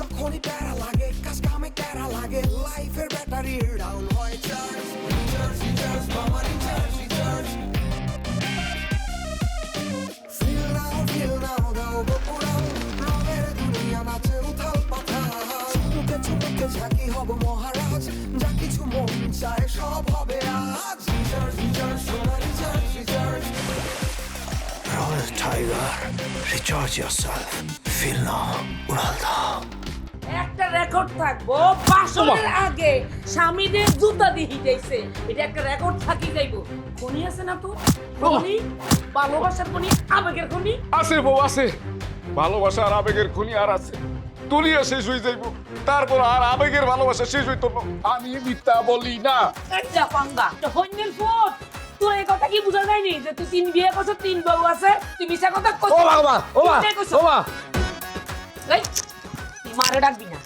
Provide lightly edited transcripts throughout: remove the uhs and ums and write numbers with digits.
যখনই প্যারা লাগে কাজ কামে প্যারা লাগে লাইফের ব্যাটারি ডাউন হয় চার্জ রিচার্জ মামা রিচার্জ ফিল নাও দাও বকুড়াও রঙের দুনিয়া নাচে উথাল পাথাল চুমুকে চুমুকে ঝাঁকি হব মহারাজ যা কিছু মন চায় সব হবে আজ রিচার্জ সোনা recharge Royal Tiger, recharge yourself. Feel now, উড়াল দাও। একটা রেকর্ড থাকবো বাসনের আগে স্বামীদের জুতা দিয়ে হিটাইছে এটা একটা রেকর্ড থাকি যাইবো খনি আছে না তো খনি ভালোবাসার খনি আবেগের খনি আছে বউ আছে ভালোবাসা আর আবেগের খুনি আর আছে দুনিয়া শেষ হয়ে যাইব তারপর আর আবেগের ভালোবাসা শেষ হইতো না আমি মিথ্যা বলি না একটা পাঙ্গা তো হইনের ফুট তোর এই কথা কি বুঝা যায়নি যে তুই 3 বিয়ে করছ 3 বউ আছে তুই মিছা কথা কইছিস ও বাবা এই মারে ডাকবি না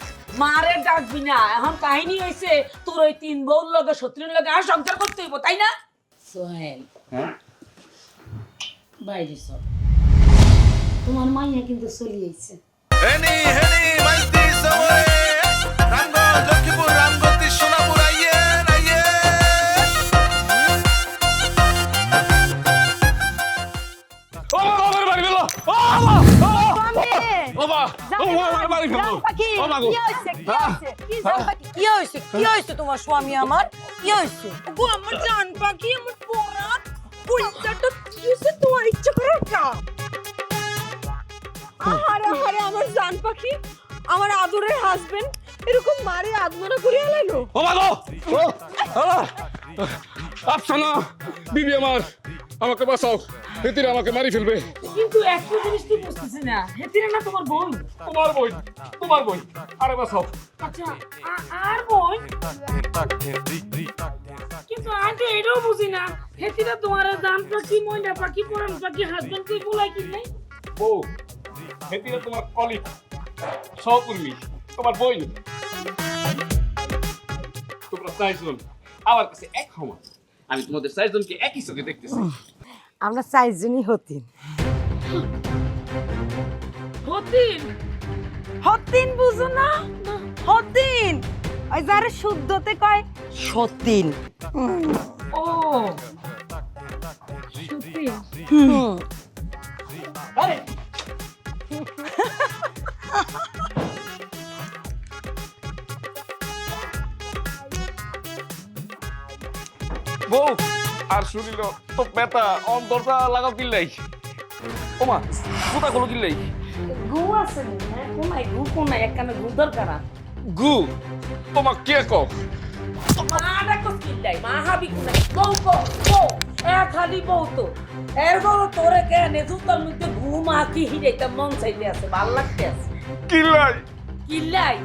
মারে ডাকবি না এখন কাহিনী হইছে তোর ওই 3 বউর লগে শত্রুর লগে আর সংসার করতে হইব তাই না সোহেল হ্যাঁ বাইরে সব তোমার মাইয়া কিন্তু চলি আইছে হেনি মাইতি সবরে রামগো লক্ষ্মীপুর রামগতি সোনাপুর আইয়ে ও বাবা বাড়ি গেল ও বাবা বাড়ি গেল ও বাবা কি হয়েছে তোমার স্বামী আমার কি হয়েছে গো আমার জান পাখি আমার পোড়া পুলটাটা কি হয়েছে তোমার ইচ্ছা করে কাম আহারে আমার জান পাখি আমার আদরের হাজবেন্ড এরকম মারে আদমনা করে আলাইলো ও বাবা আফসানা বিবি আমার আমাকে বাঁচাও হেতিরা আমাকে মারি ফেলবে কিন্তু একটা জিনিস তুই বুঝতেছিস না হেতিরা না তোমার বোন তোমার বই আরে বাঁচাও আচ্ছা আর বোন কিন্তু আমি তো এটাও বুঝি না হেতিরা তোমার জান পাখি ময়না পাখি পরান পাখি হাজবেন্ড তুই বলাই কি নাই বউ হেতিরা তোমার কলিগ সহকর্মী তোমার বই তোমরা চাইজন আমার কাছে এক সমান আমি তোমাদের চাইজনকে একই চোখে দেখতেছি আমরা চারজনই হতিন হতিন বুঝো না হতিন ওই যারা শুদ্ধতে কয় সতিন ও সত্যি আরে বউ আর শুনিল তো বেটা অন্তরটা লাগাও কিল্লাই ওমা জুতা গুলো কিল্লাই গু আছে না কোনায় গু কোনায় একখানে গু দরকার গু তোমার কে কও মাটা কস্কিল্লাই মা হাবি কোনায় বউ খালি বউ তো এর বড় তোরে কেন জুতার মধ্যে গু মাখি হিরাইতে মন চাইতে আছে ভাল লাগতে আছে কিল্লাই কিল্লাই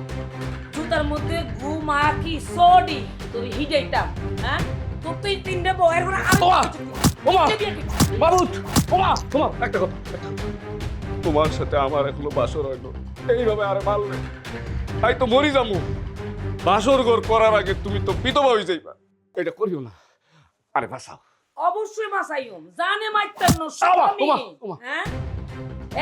জুতার মধ্যে গু মাখি সোডি তোর হিরাইতাম হ্যাঁ তো তুই 3টে বউ এর ওমা বাবুত ওমা একটা কথা তোমার সাথে আমার এখনো বাসর হইলো এইভাবে আরে মারলে তাই তো মরি যামু বাসর ঘর করার আগে তুমি তো বিধবা হয়ে যাইবা এটা করিও না আরে বাঁচাও অবশ্যই বাসাইম জানে মাইতাম না স্বামী হ্যাঁ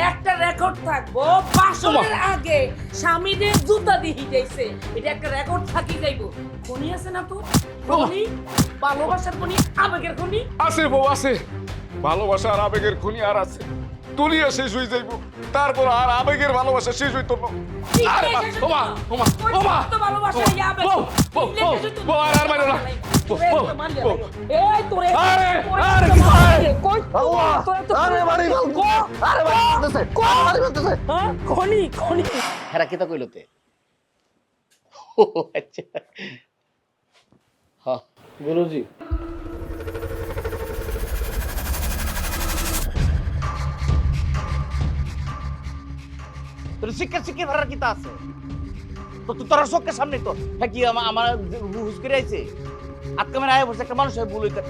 একটা রেকর্ড থাকবো বাসনের আগে স্বামীদের জুতা দিয়ে হিটাইছে এটা একটা রেকর্ড থাকি যাইবো খনি আছে না তো খনি ভালোবাসার খনি আবেগের খনি আছে বউ আছে ভালোবাসা আর আবেগের খুনি আর আছে দুনিয়া শেষ হয়ে যাইব তারপর আর আবেগের ভালোবাসা শেষ হইতো না আরে ওমা তো ভালোবাসা এই আবেগ বউ আর মারো না এই তোরে আরে কই আরে মারি বলবো আরে মারি বলতেছে হ্যাঁ খনি হেরা কিতা কইলতে ও আচ্ছা হ্যাঁ গুরুজি তোর শিক্ষা ভরার কিতা আছে তো তোর চোখের সামনে তো হ্যাঁ কি আমার হুস করে আইছে আটকামের আয় বসে একটা মানুষ ভুল হইতে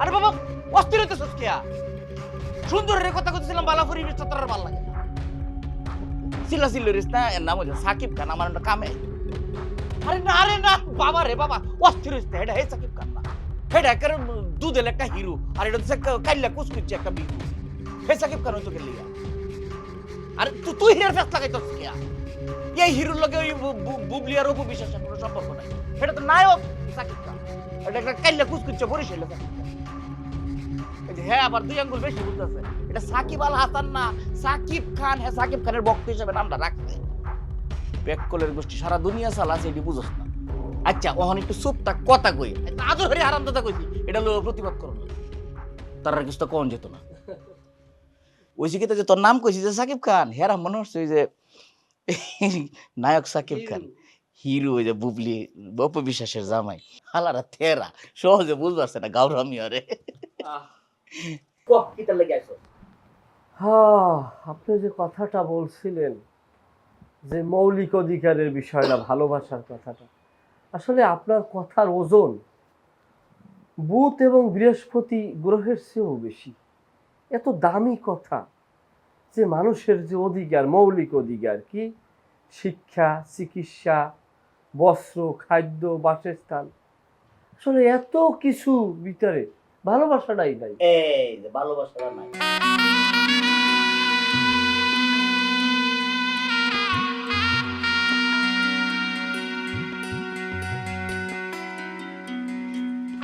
আরে বাবা অস্থির হইতেছস কিয়া সুন্দরের কথা কইছিলাম বালাফুরি রিস্তা তোর ভালো লাগে সিল্লা রিস্তা এর নাম হইছে সাকিব খান আমার একটা কামে আরে না বাবা রে বাবা অস্থির হইছে এটা হে সাকিব খান না এটা একটা দুধের একটা হিরো আর এটা হচ্ছে কাইল্লা কুচকুচি একটা বিহু হে সাকিব খান হইতো গেলি আরে তুই হিরার ফেস লাগাইছস কিয়া এই হিরোর লগে ওই বুবলি আর অপু বিশ্বাসের কোনো সম্পর্ক নাই। এটা তো নায়ক সাকিব খান, এটা একটা কাইল্লা কুচকুচ্চা বরিশালে সাকিব খান। এই যে হ্যাঁ আবার দুই আঙ্গুল বেশি বুঝতেছে, এটা সাকিব আল হাসান না, সাকিব খান। হ্যাঁ সাকিব খানের ভক্ত হিসেবে নামটা রাখছে। বেককলের গোষ্ঠী সারা দুনিয়া চালাছে, এটি বুঝোস না। আচ্ছা ওখানে একটু চুপ থাক, কথা কই, আজও হরি হারাম দাদা কইছি, এটা লোক প্রতিবাদ করো না, তার আর কিছু তো কোন যেত না। ওই শিখিতে যে তোর নাম কইছি যে সাকিব খান, হেরা মনে হচ্ছে ওই যে নায়ক সাকিব খান, হিরো ওই যে বুবলি অপু বিশ্বাসের জামাই। হালারা থেরা সহজে বুঝতে পারছে না গাউরামি আরে। কিটা লেগে আইছো? হ্যাঁ, আপনি যে কথাটা বলছিলেন যে মৌলিক অধিকারের বিষয়টা, ভালোবাসার কথাটা, আসলে আপনার কথার ওজন বুধ এবং বৃহস্পতি গ্রহের চেয়েও বেশি। এত দামি কথা যে মানুষের যে অধিকার, মৌলিক অধিকার, কি শিক্ষা, চিকিৎসা, বস্ত্র, খাদ্য, বাসস্থান, আসলে এত কিছু ভিতরে ভালোবাসাটাই নাই। এই যে ভালোবাসাটা নাই।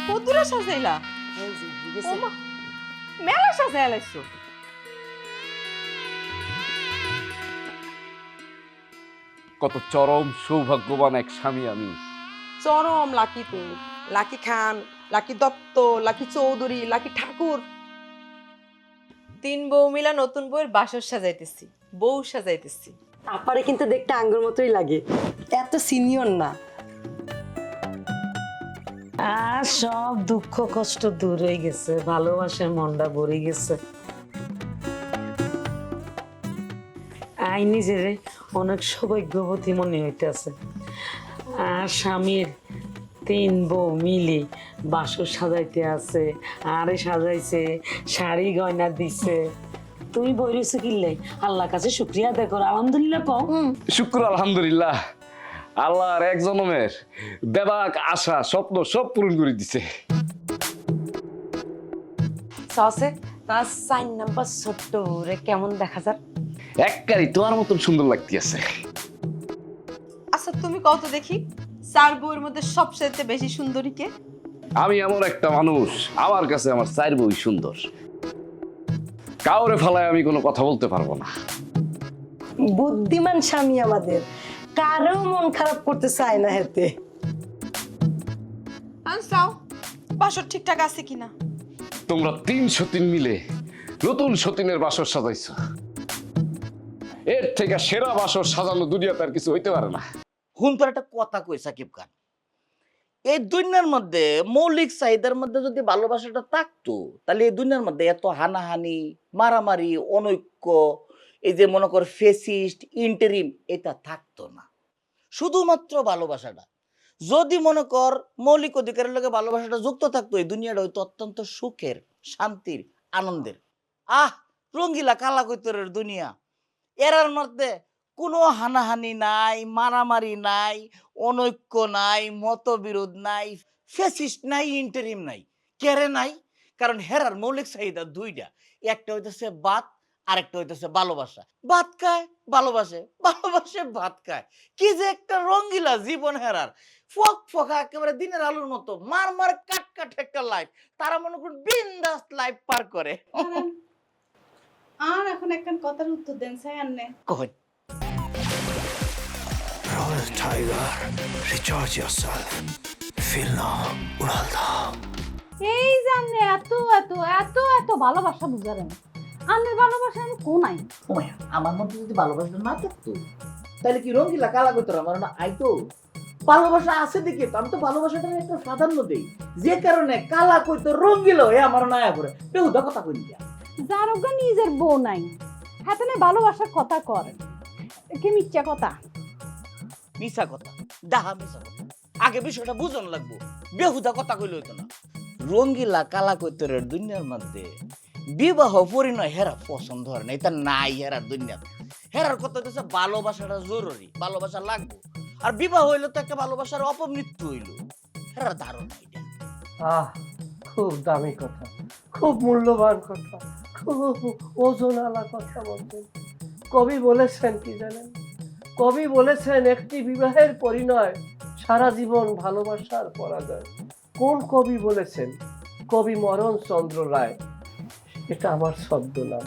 কতটা সাজাইলা? ওমা, মেলা সাজাইয়া লাইছো। কত চরম সৌভাগ্যবান এক স্বামী আমি। চরম লাকি তুমি, Lucky Khan, Lucky Dutta, Lucky Chowdhury, Lucky Thakur. 3 বউ মিলা নতুন বউয়ের বাসর সাজাইতেছি, বউ সাজাইতেছি। আপারে কিন্তু দেখতে আঙ্গুর মতোই লাগে, এত সিনিয়র না। আর সব দুঃখ কষ্ট দূর হয়ে গেছে, ভালোবাসার মনটা ভরে গেছে। আই নিজেরে অনেক সৌভাগ্যবতী মনে হইতেছে। আর স্বামীর 3 বউ মিলে বাসর সাজাইতে আছে, আরে সাজাইছে, শাড়ি গয়না দিছে। তুমি বইরেছো কিনলে আল্লাহর কাছে শুকরিয়া আদায় করো, আলহামদুলিল্লাহ কও। শুক্র আলহামদুলিল্লাহ, আল্লাহর এক জনমের বেবাক আশা স্বপ্ন সব পূরণ করে দিছে। সসে তার 4 নাম্বার ছোট্ট রে কেমন দেখা যায়? এককারই তোমার মতন সুন্দর লাগতেছে। আচ্ছা তুমি কত দেখি 4 বউয়ের মধ্যে সবচেয়ে বেশি সুন্দরী কে? আমি এমন একটা মানুষ, আমার কাছে আমার 4 বই সুন্দর। কাউরে ফালায় আমি কোনো কথা বলতে পারবো না। বুদ্ধিমান স্বামী আমাদের, কারো মন খারাপ করতে চায় না হেতে। আনসাও বাসর ঠিকঠাক আছে কিনা? তোমরা 3 সতীন মিলে নতুন সতীনের বাসর সাজাইছো। এর থেকে সেরা বাসর সাজানো দুনিয়াতে আর কিছু হইতে পারে না। হুন তোর একটা কথা কই সাকিব খান, এই দুনিয়ার মধ্যে মৌলিক চাহিদার মধ্যে যদি ভালোবাসাটা থাকতো, তাহলে এই দুনিয়ার মধ্যে এত হানাহানি, মারামারি, অনৈক্য, এই যে মনে কর ফেসিস্ট, ইন্টারিম, এটা থাকতো না। শুধুমাত্র ভালোবাসাটা যদি মনে কর মৌলিক অধিকারের লগে ভালোবাসাটা যুক্ত থাকতো, এই দুনিয়াটা হইতো অত্যন্ত সুখের, শান্তির, আনন্দের। রঙ্গিলা কালা কৈতরের দুনিয়া, এরার মধ্যে কোনো হানাহানি নাই, মারামারি নাই, অনৈক্য নাই, মতবিরোধ নাই, ফেসিস্ট নাই, ইন্টারিম নাই। কেরে নাই? কারণ হেরার মৌলিক চাহিদা 2টা, একটা হইতেছে ভাত, আরেকটা হইতেছে ভালোবাসা। ভাত খায়, ভালোবাসে, ভালোবাসে, ভাত খায়। কি যে একটা রঙ্গিলা জীবন হেরার, ফক ফকা একেবারে দিনের আলুর মতো মার মার কাট কাট একটা লাইফ। তারা মনে করুন বিন্দাস লাইফ পার করে। আর এখন একটা কথার উত্তর দেন স্যার আন্নে। কই Royal Tiger, recharge yourself. Feel now, Uralda. এই জানলে এত এত এত এত ভালোবাসা বুঝারেন, আন্নের ভালোবাসা আমি কোনাই। ওমায়া, আমার মধ্যে যদি ভালোবাসা না থাকতো, তাহলে কি রঙ্গিলা কালা কৈতর আমার না আইতো? ভালোবাসা আছে দেখে তো আমি তো ভালোবাসাটা একটা প্রাধান্য দেই, যে কারণে কালা কৈতর রঙ্গিলা হয়ে আমার নায়া করে বেহুদা কথা কই দিয়া। যার ওগা নিজের বউ নাই, হাতে না ভালোবাসার কথা করেন, কি মিথ্যা কথা? মিছা কথা, ডাহা মিছা কথা। আগে বিষয়টা বুঝন লাগবো, বেহুদা কথা কইলে হইতো না। রঙ্গিলা কালা কৈতরের দুনিয়ার মধ্যে বিবাহ পরিণয় হেরা পছন্দ হয় না, এটা নাই হেরার দুনিয়াতে। হেরার কথা হচ্ছে ভালোবাসাটা জরুরি, ভালোবাসা লাগবো। আর বিবাহ হইলো তো একটা ভালোবাসার অপমৃত্যু হইলো। হেরার ধারণা এটা। খুব দামি কথা, খুব মূল্যবান কথা, খুব ওজনওয়ালা কথা বলতেন। কবি বলেছেন কি জানেন? কবি বলেছেন একটি বিবাহের পরিণয় সারা জীবন ভালোবাসার পরাজয়। কোন কবি বলেছেন? কবি মরণ চন্দ্র রায়। এটা আমার ছদ্মনাম।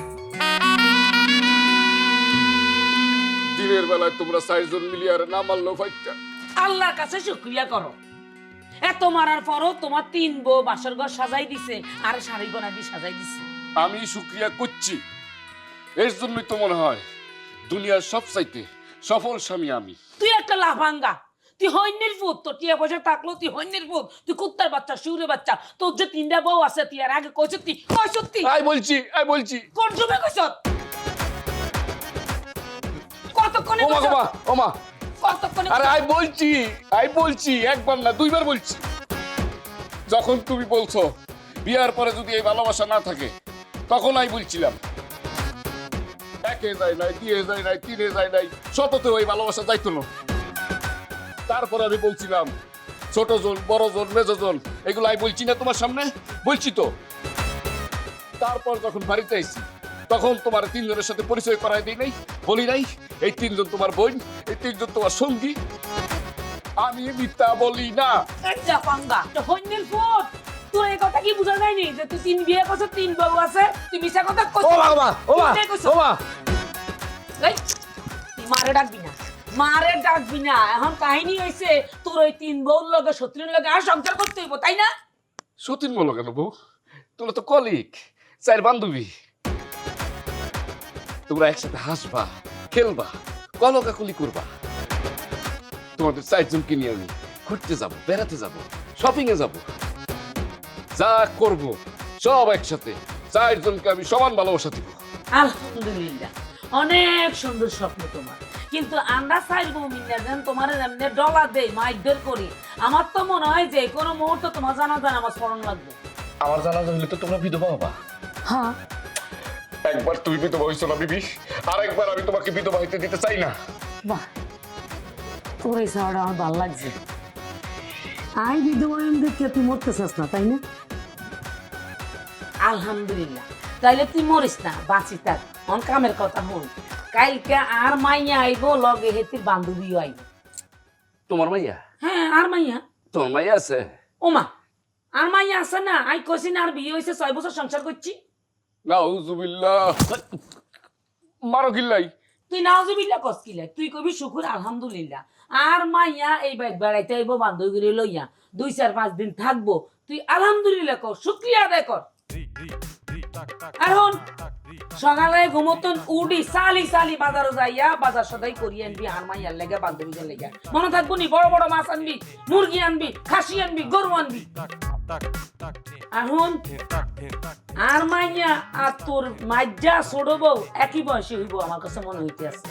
দিনের বেলায় তোমরা 4 জন মিলিয়ে আর না মারলো ফাইটটা। আল্লাহর কাছে শুকরিয়া করো, এত মারার পরও তোমার 3 বউ বাসর ঘর সাজাই দিছে আর শাড়ি গনা দিয়ে সাজাই দিছে। আমি শুকরিয়া করছি, এর জন্যই তো মনে হয় দুনিয়ার সবচাইতে সফল স্বামী আমি। তুই একটা লাফাঙ্গা, তুই হইনের পুত, তোর টিয়া পয়সা থাকলো তুই হইনের পুত, তুই কুত্তার বাচ্চা, শিউরের বাচ্চা। তোর যে 3টা বউ আছে তুই আর আগে কইছতি আই বলছি কোন সময় কইছত? কতক্ষণে ওমা কইছত? ওমা ওমা কতক্ষণে আরে কইছত? আই বলছি একবার না 2 বার বলছি। যখন তুমি বলছো বিয়ার পরে যদি এই ভালোবাসা না থাকে, তখন আমি বলছিলাম একে যায় নাই, 2 যায় নাই, 3 যায় নাই, শততেও এই ভালোবাসা যাইতো না। তারপর আমি বলছিলাম ছোট জন, বড় জন, মেজো জন, এগুলো আমি বলছি না তোমার সামনে? বলছি তো। তারপর যখন বাড়িতে আইছি তখন তোমার 3 জনের সাথে পরিচয় করাই দিই নাই, বলি নাই এই 3 জন তোমার বোন, এই 3 জন তোমার সঙ্গী। আমি মিথ্যা বলি না। এই লাফাঙ্গা, তুই হইনের পুত, তোর এই কথা কি বুঝা যায়নি যে তুই 3 বিয়ে করছ, 3 বউ আছে, তুই মিছা কথা কইছিস? এই, তুই মারে ডাকবি না, মারে ডাকবি না। এখন কাহিনী হইছে তোর ওই 3 বউর লগে, শত্রুর লগে আর সংসার করতে হইব, তাই না? সতীন বলো কেন বউ? তোমরা তো কলিগ, 4 বান্ধবী। তোমরা একসাথে হাসবা, খেলবা, কলকাকলি করবা। তোমাদের 4 জনকে নিয়ে আমি ঘুরতে যাব, বেড়াতে যাব, শপিং এ যাব, যা করব সব একসাথে। 4 জনকে আমি সমান ভালোবাসা দিব। আলহামদুলিল্লাহ, অনেক সুন্দর স্বপ্ন তোমার, কিন্তু আমরা চাইবো মিনা যেন তোমার এমনি ডলা দেই, মাইকদের করি। আমার তো মনে হয় যে কোনো মুহূর্তে তোমার জানা আমার স্মরণ লাগবে। আমার জানাজা হলে তো তোমরা বিধবা হবা। হ্যাঁ, একবার তুমি বিধবা হইছো না বিবি, আর একবার আমি তোমাকে বিধবা হইতে দিতে চাই না। বাহ, তোর এই সাড়া আমার ভালো লাগছে। আই বিধবা দেখে তুই মরতে চাস না, তাই না? আলহামদুলিল্লাহ, তাইলে তুই মরিস না, বাঁচি থাক। অন কামের কথা হল, কালকে আর মাইয়া আইব, লগে হেতির বান্ধবীও আইব। তোমার মাইয়া? হ্যাঁ, আর মাইয়া। তোমার মাইয়া আছে? ওমা, আর মাইয়া আছে না? আই কইছি না আর বিয়ে হইছে, 6 বছর সংসার করছি। নাউজুবিল্লাহ। মারো গিল্লাই। তুই নাউজুবিল্লাহ কস কিলে? তুই কবি শুকুর আলহামদুলিল্লাহ। আর মাইয়া এই বাইক বেড়াইতে আইব বান্ধবী লইয়া, 2-4-5 দিন থাকবো। তুই আলহামদুলিল্লাহ কর, শুকরিয়া আদায় কর। এখন সকালে ঘুমতন উডি সালি সালি বাজারে যাইয়া বাজার সদাই করিয়ে আনবি আর মাইয়ার লেগে, বান্ধবীদের লেগে। মনে থাকবো নি, বড় বড় মাছ আনবি, মুরগি আনবি, খাসি আনবি, গরু আনবি। এখন আর মাইয়া আর তোর মাইজা ছোট বউ একই বয়সে হইব, আমার কাছে মনে হইতে আছে।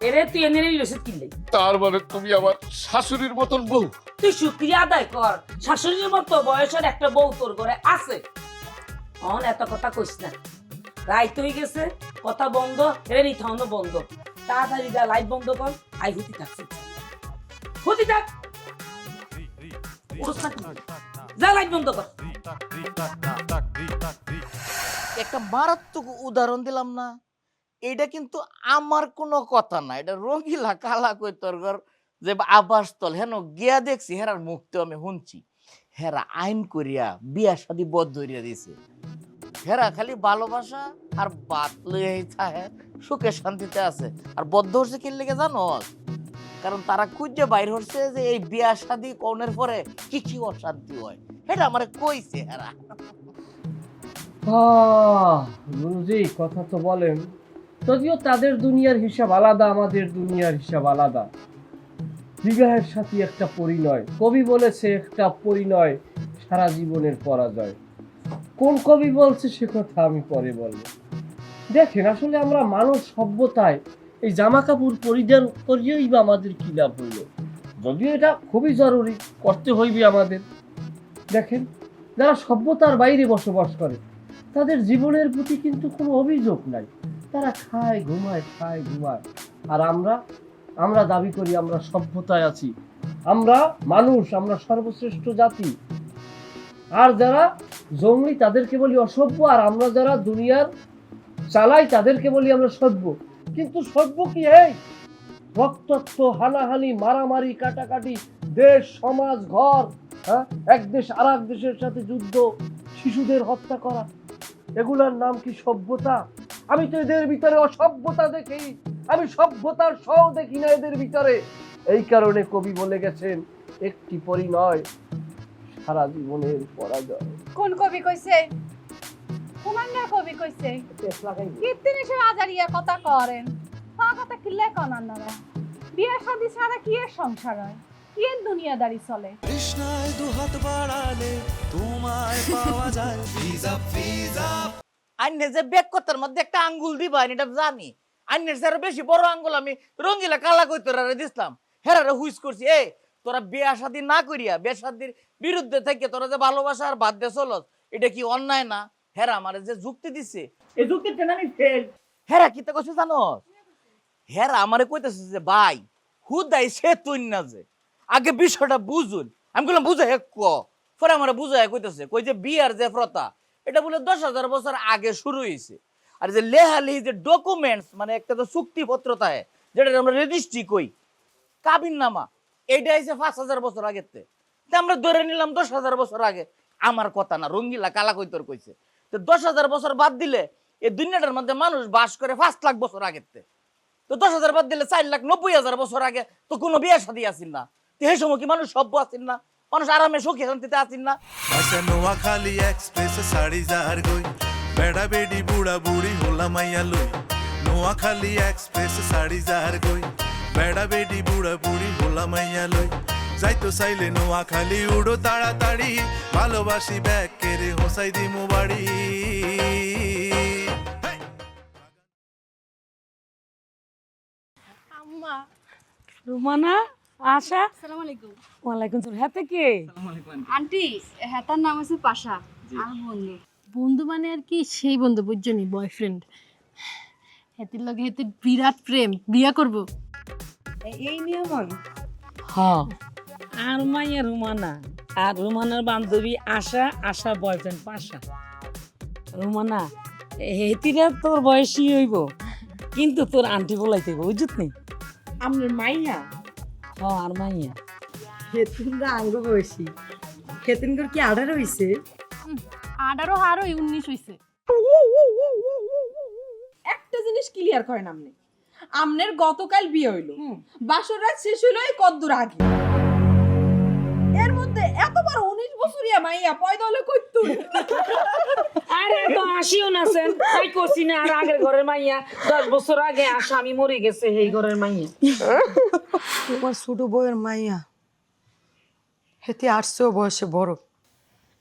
এরে তুই এনে রসিদ কিনলে। তার মানে তুমি আমার শাশুড়ির মতন বউ? তুই শুকরিয়া আদায় কর, শাশুড়ির মতো বয়সের একটা বউ তোর ঘরে আছে। অন এত কথা কইস না, রাইত হয়ে গেছে, কথা বন্ধ, এরে নিথাউন বন্ধ। তাড়াতাড়ি যা, লাইট বন্ধ কর। আই হুতি থাকছি, হুতি থাক, যা লাইট বন্ধ কর। একটা মারাত্মক উদাহরণ দিলাম না, এটা কিন্তু আমার কোনো কথা না, এটা রঙিলা কালা কই তোর ঘর যে আবাসস্থল, হেন গিয়া দেখছি হেরার মুখতেও আমি শুনছি, হেরা আইন করিয়া বিয়া শাদি বদ্ধ হইয়া দিছে। হেরা খালি ভালোবাসা আর বাত লইয়াই থাকে, সুখে শান্তিতে আছে। আর বদ্ধ হচ্ছে কি লেগে জানো? কারণ তারা খুঁজে বাইর হচ্ছে যে এই বিয়া শাদি কনের পরে কি কি অশান্তি হয়, এটা আমারে কইছে হেরা। গুরুজি কথা তো বলেন, যদিও তাদের দুনিয়ার হিসাব আলাদা, আমাদের দুনিয়ার হিসাব আলাদা। বিবাহের সাথে একটা পরিণয়, কবি বলেছে একটা পরিণয় সারা জীবনের পরাজয়। কোন কবি বলছে সে কথা আমি পরে বলবো। দেখেন, আসলে আমরা মানুষ সভ্যতায় এই জামা কাপড় পরিধান করিয়েই বা আমাদের কি লাভ হইল? যদিও এটা খুবই জরুরি, করতে হইবে আমাদের। দেখেন, যারা সভ্যতার বাইরে বসবাস করে তাদের জীবনের প্রতি কিন্তু কোনো অভিযোগ নাই, তারা খায় ঘুমায়, খায় ঘুমায়। আর আমরা দাবি করি আমরা সভ্যতায় আছি, আমরা মানুষ, আমরা সর্বশ্রেষ্ঠ জাতি। আর যারা জঙ্গলি তাদেরকে বলি অসভ্য, আর আমরা যারা দুনিয়ার চালাই তাদেরকে বলি আমরা সভ্য। কিন্তু সভ্য কি এই রক্তাক্ত হানাহানি মারামারি কাটাকাটি দেশ সমাজ ঘর, হ্যাঁ, এক দেশ আর এক দেশের সাথে যুদ্ধ, শিশুদের হত্যা করা, এগুলোর নাম কি সভ্যতা? আমি তো এদের ভিতরে অসভ্যতা দেখি, আমি সভ্যতার সহ দেখি না এদের ভিতরে। এই কারণে কবি বলে গেছেন, একটি পরিণয় সারা জীবনের পরাজয়। কোন কবি কইছে? কোন না কবি কইছে? কীর্তিনি সে আজারিয়া কথা করেন, হা কথা কিল্লে কন আন্নারা। বিয়ে শাদী ছাড়া কি এর সংসার হয়, কি এর দুনিয়াদারি চলে? কৃষ্ণায় দুহাত বাড়ালে তোমায় পাওয়া যায় ভিজা ভিজা। আইনে যে ব্যাগ কথার মধ্যে একটা আঙ্গুল দিবা এটা জানি। আইনের স্যার বেশি বড় আঙ্গুল আমি রঙ্গিলা কালা কই তোরা দিছিলাম, হেরারে হুইস করছি। তোরা বিয়া শাদী না করিয়া বিয়া শাদীর বিরুদ্ধে থেকে তোরা যে ভালোবাসা আর বাদ দিয়ে চলস, এটা কি অন্যায় না? হেরা আমারে যে যুক্তি দিছে, এই যুক্তিতে আমি ফেল। হেরা কি তা কইছে জানো? হেরা আমারে কইতেছে যে ভাই হুদাই সে তুই না, যে আগে বিষয়টা বুঝুন। আমি বললাম বুঝাই ক, পরে আমারে বুঝাই কইতেছে কই যে বিয়ার যে প্রথা এটা বলে 10,000 বছর আগে শুরু হয়েছে। আর যে লেহালি যে ডকুমেন্টস মানে একটা তো চুক্তিপত্র থাকে যেটা আমরা রেজিস্ট্রি কই, কাবিননামা, এইটা হয়েছে 5,000 বছর আগের তে আমরা ধরে নিলাম 10,000 বছর আগে। আমার কথা না, রঙ্গিলা কালা কইতর কইছে। তো 10,000 বছর বাদ দিলে এই দুনিয়াটার মধ্যে মানুষ বাস করে 5 লাখ বছর আগের তে। তো 10,000 বাদ দিলে 4,90,000 বছর আগে তো কোনো বিয়ে শাদী আসিল না। তো সেই সময় কি মানুষ সভ্য আসিল না? মানুষ আরামে সুখে শান্তিতে আসিল না? আচ্ছা নোয়াখালী এক্সপ্রেস শাড়ি যার গই বেড়া বেডি বুড়া বুড়ি হোলা মাইয়া লই। নোয়াখালী এক্সপ্রেস শাড়ি যার গই বেড়া বেডি বুড়া বুড়ি হোলা মাইয়া লই। যাইতো চাইলে নোয়াখালী উড়ো তাড়াতাড়ি, ভালোবাসি ব্যাগ কেড়ে হোসাই দিমু বাড়ি। আম্মা, রুমানা, আশা, আসসালামু আলাইকুম। ওয়ালাইকুম সালাম। হাতে কে? আন্টি, হ্যাঁ তার নাম আছে পাশা, আমার বন্ধু। বন্ধু মানে আর কি সেই বন্ধু বুঝছনি, বয়ফ্রেন্ড। হেতির লগে হেতির বিরাট প্রেম, বিয়া করব। এই নিয়মন হ্যাঁ, আর মাইয়া রুমানা, আর রুমানার বান্ধবী আশা, আশা বয়ফ্রেন্ড পাশা। রুমানা, হেতিরা তোর বয়সী হইব, কিন্তু তোর আন্টি বলাইতে হইব, বুঝত নি? আমার মাইয়া হ্যাঁ, আর মাইয়া। হেতিনরা আঙ্গ বয়সী, হেতিনগর কি 18 হইছে? 18 হারো 19 হইছে। একটা জিনিস ক্লিয়ার করেন আপনি, আমনের গতকাল বিয়ে হইল, বাসর রাত শেষ হইল এই কদ্দুর আগে। এর মধ্যে এত বড় 19 বছরিয়া মাইয়া পয়দা হলে কইতো। আরে তো আসিও না সেন, তাই কইছি না। আর আগের ঘরের মাইয়া 10 বছর আগে স্বামী মরে গেছে, এই ঘরের মাইয়া। তোমার ছোট বউয়ের মাইয়া হেতে 800 বয়সে বড়।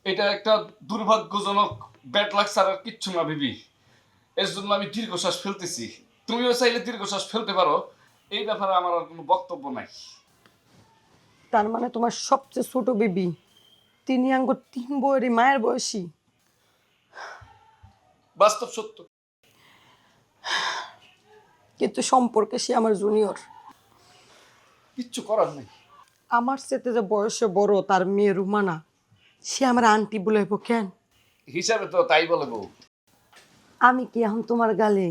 এটা একটা দুর্ভাগ্যজনক ব্যাড লাক ছাড়া আর কিচ্ছু না বিবি। এর জন্য আমি দীর্ঘশ্বাস ফেলতেছি। তুমিও চাইলে দীর্ঘশ্বাস ফেলতে পারো, এই ব্যাপারে আমার আর কোনো বক্তব্য নাই। তার মানে তোমার সবচেয়ে ছোট বেবি তিনি আঙ্গ 3 বউয়েরই মায়ের বয়সী? বাস্তব সত্য। কিন্তু সম্পর্কে সে আমার জুনিয়র। কিচ্ছু করার নেই। আমার সাথে যে বয়সে বড় তার মেয়ে রুমানা, সে আমার আন্টি বলাইব কেন? হিসাবে তো তাই বলে বউ। আমি কি এখন তোমার গালে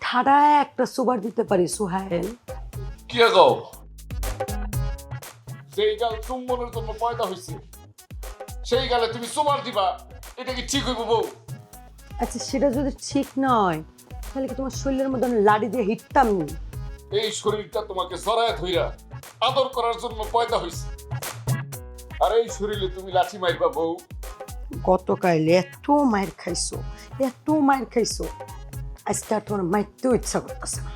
ঠাডায় একটা সুবার দিতে পারি সুহাইল? কি গো, সেই গাল চুম্বনের জন্য পয়দা হয়েছে, সেই গালে তুমি সুমার দিবা, এটা কি ঠিক হইব বউ? আচ্ছা সেটা যদি ঠিক নয় তাহলে কি তোমার শরীরের মধ্যে আমি লাড়ি দিয়ে হিটতাম নি? এই শরীরটা তোমাকে জড়ায় ধইরা আদর করার জন্য পয়দা হয়েছে, আর এই শরীরে তুমি লাঠি মারবা বউ? গতকাল এত মায়ের খাইছো, এত মায়ের খাইছো, আজকে আর তোমার মারতেও ইচ্ছা করতেছে না।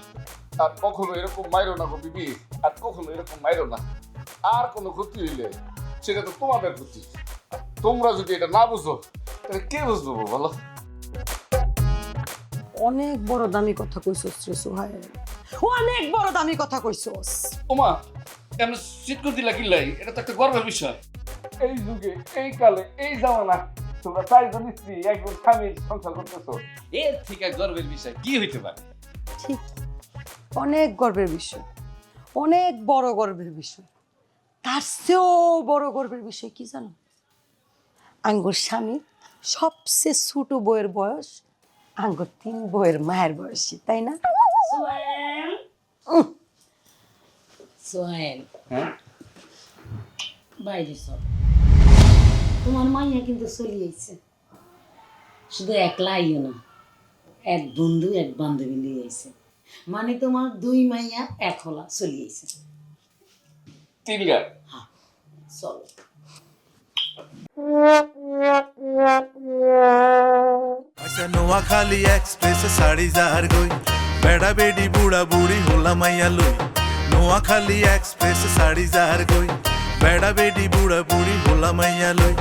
আর কখনো এরকম মাইরো না গো বিবি, আর কখনো এরকম মাইরো না। আর কোনো ক্ষতি হইলে সেটা তো তোমাদের ক্ষতি। তোমরা যদি এটা না বুঝো তাহলে কে বুঝবো বলো? অনেক বড় দামি কথা কইছস রে সোহাইল, অনেক বড় দামি কথা কইছস। ওমা, এমন চিট করে দিলা কিল্লাই, এটা তো একটা গর্বের বিষয়। এই যুগে, এই কালে, এই জামানা তোমরা 4 জন স্ত্রী একজন স্বামীর সংসার করতেছো, এর থেকে গর্বের বিষয় কি হইতে পারে? ঠিক, অনেক গর্বের বিষয়, অনেক বড় গর্বের বিষয়। তার চেয়েও বড় গর্বের বিষয় কি জানো? আঙ্গুর স্বামী সবচেয়ে ছোট বউয়ের বয়স আঙ্গুর 3 বউয়ের মায়ের বয়সী, তাই না? সোহেল হ্যাঁ বাইরে সব তোমার মাইয়া কিন্তু চলিয়েছে, শুধু একলা আইও না, এক বন্ধু এক বান্ধবী নিয়ে আইছে, মানে তোমার দুই মাইয়া এক হলা চলিয়েছে। তিনগা চলো আচ্ছা নোয়াখালী এক্সপ্রেসে সাড়ি যার গই বেড়া বেডি বুড়া বুড়ি হোলা মাইয়া লই নোয়াখালী এক্সপ্রেসে সাড়ি যার গই বেড়া বেডি বুড়া বুড়ি হোলা মাইয়া লই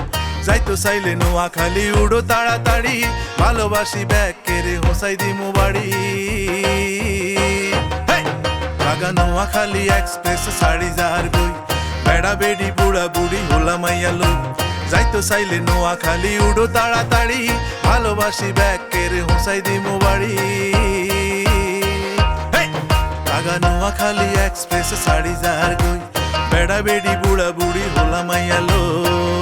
যাইতো চাইলে নোয়াখালী উড়ো তাড়াতাড়ি ভালোবাসি ব্যাগ কেড়ে হোসাই দিমু বাড়ি লাগা নোয়াখালী এক্সপ্রেসে সাড়ি যার গই বেড়া বেডি বুড়া বুড়ি হোলা মাইয়া লই যাইতো চাইলে নোয়াখালী উড়ো তাড়াতাড়ি ভালোবাসি ব্যাগ কেড়ে হোসাই দিমু বাড়ি লাগা নোয়াখালী এক্সপ্রেসে সাড়ি যার গই বেড়া বেডি বুড়া বুড়ি হোলা মাইয়া লই